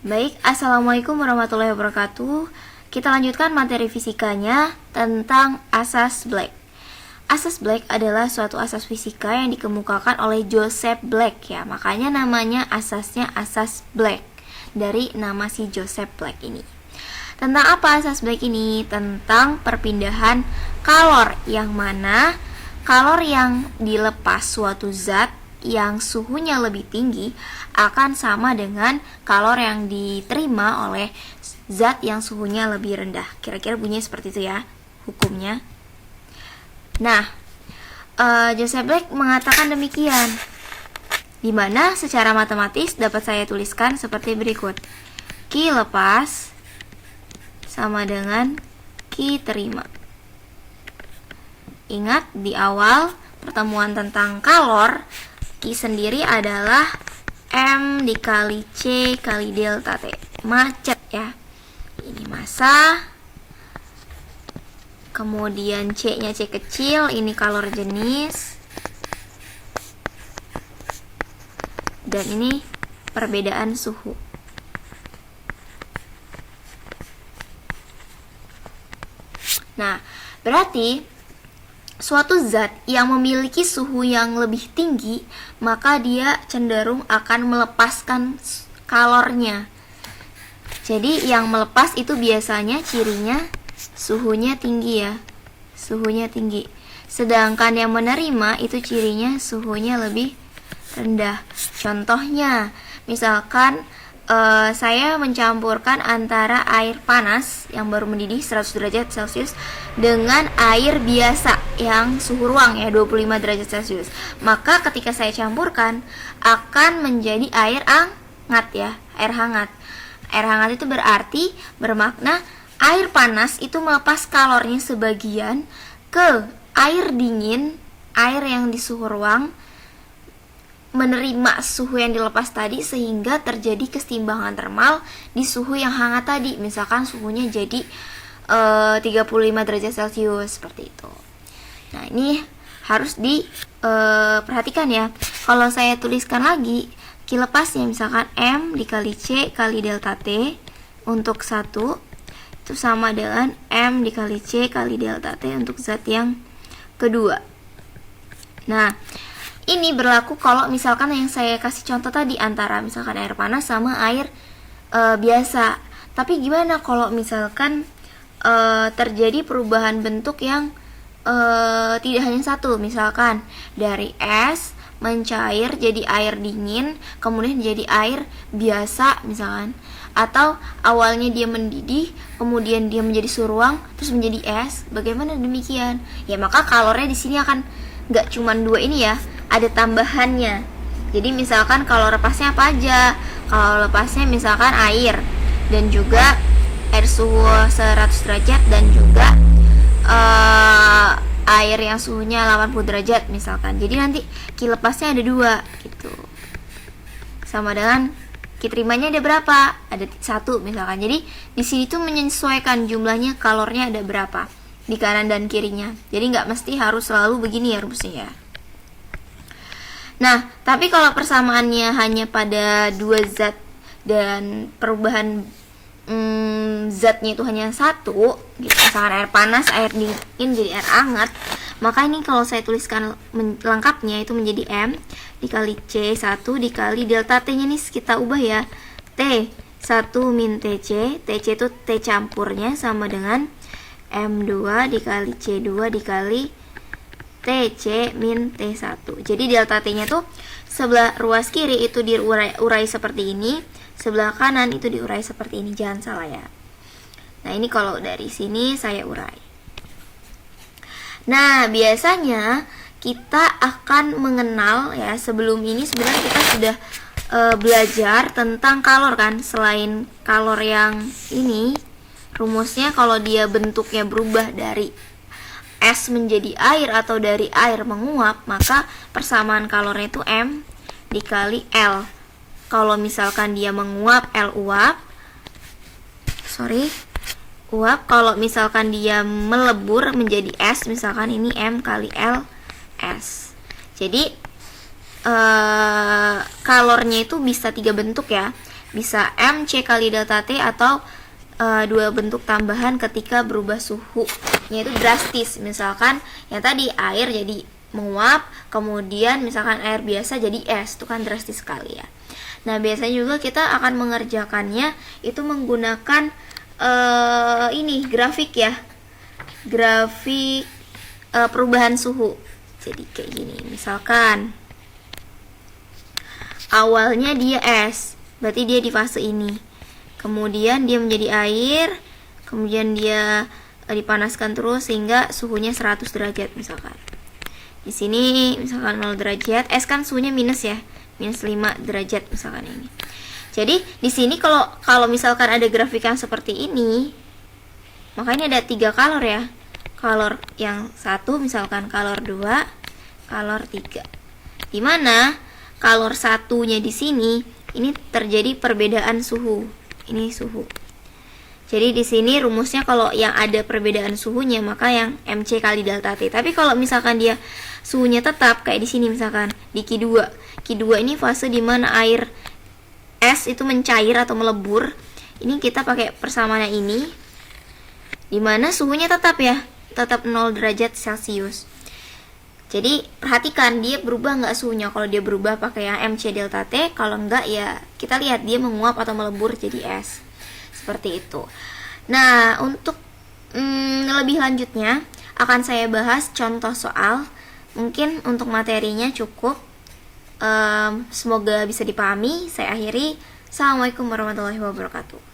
Baik, Assalamualaikum warahmatullahi wabarakatuh. Kita lanjutkan materi fisikanya tentang asas Black. Asas Black adalah suatu asas fisika yang dikemukakan oleh Joseph Black ya. Makanya namanya asasnya asas Black, dari nama si Joseph Black ini. Tentang apa asas Black ini? Tentang perpindahan kalor, yang mana kalor yang dilepas suatu zat yang suhunya lebih tinggi akan sama dengan kalor yang diterima oleh zat yang suhunya lebih rendah. Kira-kira bunyinya seperti itu ya hukumnya. Nah, Joseph Black mengatakan demikian, dimana secara matematis dapat saya tuliskan seperti berikut. Q lepas sama dengan Q terima. Ingat di awal pertemuan tentang kalor, Q sendiri adalah M dikali C kali delta T. Macet ya. Ini massa. Kemudian C-nya C kecil, ini kalor jenis. Dan ini perbedaan suhu. Nah, berarti suatu zat yang memiliki suhu yang lebih tinggi, maka dia cenderung akan melepaskan kalornya. Jadi yang melepas itu biasanya cirinya suhunya tinggi ya. Suhunya tinggi. Sedangkan yang menerima itu cirinya suhunya lebih rendah. Contohnya, misalkan saya mencampurkan antara air panas yang baru mendidih 100 derajat Celcius dengan air biasa yang suhu ruang ya 25 derajat Celcius. Maka ketika saya campurkan akan menjadi air hangat ya, air hangat. Air hangat itu berarti bermakna air panas itu melepas kalornya sebagian ke air dingin, air yang di suhu ruang menerima suhu yang dilepas tadi, sehingga terjadi keseimbangan termal di suhu yang hangat tadi. Misalkan suhunya jadi 35 derajat Celcius seperti itu. Nah, ini harus diperhatikan ya. Kalau saya tuliskan lagi Q lepasnya, misalkan M dikali C kali delta T untuk satu, itu sama dengan M dikali C kali delta T untuk zat yang kedua. Nah, ini berlaku kalau misalkan yang saya kasih contoh tadi antara misalkan air panas sama air biasa. Tapi gimana kalau misalkan terjadi perubahan bentuk yang tidak hanya satu, misalkan dari es mencair jadi air dingin, kemudian jadi air biasa misalkan, atau awalnya dia mendidih, kemudian dia menjadi suhu ruang, terus menjadi es. Bagaimana demikian? Ya maka kalornya di sini akan nggak cuma dua ini ya, ada tambahannya. Jadi misalkan kalau lepasnya apa aja? Kalau lepasnya misalkan air dan juga air suhu 100 derajat dan juga air yang suhunya 80 derajat misalkan. Jadi nanti Q lepasnya ada dua gitu. Sama dengan Q terimanya ada berapa? Ada satu misalkan. Jadi di sini tuh menyesuaikan jumlahnya kalornya ada berapa di kanan dan kirinya. Jadi nggak mesti harus selalu begini ya rumusnya ya. Nah, tapi kalau persamaannya hanya pada dua zat dan perubahan zatnya itu hanya satu, gitu, misalkan air panas, air dingin jadi air hangat, maka ini kalau saya tuliskan lengkapnya itu menjadi M dikali C1 dikali delta T-nya nih kita ubah ya, T1 min TC, TC itu T campurnya sama dengan M2 dikali C2 dikali TC min T1. Jadi delta T-nya tuh sebelah ruas kiri itu diurai seperti ini, sebelah kanan itu diurai seperti ini, jangan salah ya. Nah, ini kalau dari sini saya urai. Nah, biasanya kita akan mengenal ya, sebelum ini sebenarnya kita sudah belajar tentang kalor kan. Selain kalor yang ini, rumusnya kalau dia bentuknya berubah dari es menjadi air atau dari air menguap, maka persamaan kalornya itu M dikali L. Kalau misalkan dia menguap, L uap. Uap. Kalau misalkan dia melebur menjadi es, misalkan ini M kali L S. Jadi kalornya itu bisa tiga bentuk ya. bisa MC kali delta T atau dua bentuk tambahan ketika berubah suhu, yaitu drastis. Misalkan yang tadi air jadi menguap, kemudian misalkan air biasa jadi es, itu kan drastis sekali ya. Nah, biasanya juga kita akan mengerjakannya itu menggunakan ini grafik ya, grafik perubahan suhu. Jadi kayak gini, misalkan awalnya dia es, berarti dia di fase ini. Kemudian dia menjadi air, kemudian dia dipanaskan terus sehingga suhunya 100 derajat misalkan. Di sini misalkan 0 derajat, es kan suhunya minus ya, minus 5 derajat misalkan ini. Jadi di sini kalau misalkan ada grafik yang seperti ini, makanya ada 3 kalor ya. Kalor yang 1 misalkan kalor 2, kalor 3. Dimana kalor satunya di sini ini terjadi perbedaan suhu. Ini suhu. Jadi di sini rumusnya kalau yang ada perbedaan suhunya maka yang MC kali delta T. Tapi kalau misalkan dia suhunya tetap kayak di sini misalkan di Q2. Q2 ini fase di mana air es itu mencair atau melebur. Ini kita pakai persamaannya ini. Di mana suhunya tetap ya, tetap 0 derajat Celcius. Jadi perhatikan dia berubah nggak suhunya. Kalau dia berubah pakai yang MC delta T, kalau enggak ya kita lihat dia menguap atau melebur jadi es. Seperti itu. Nah, untuk lebih lanjutnya akan saya bahas contoh soal. Mungkin untuk materinya cukup. Semoga bisa dipahami. Saya akhiri. Assalamualaikum warahmatullahi wabarakatuh.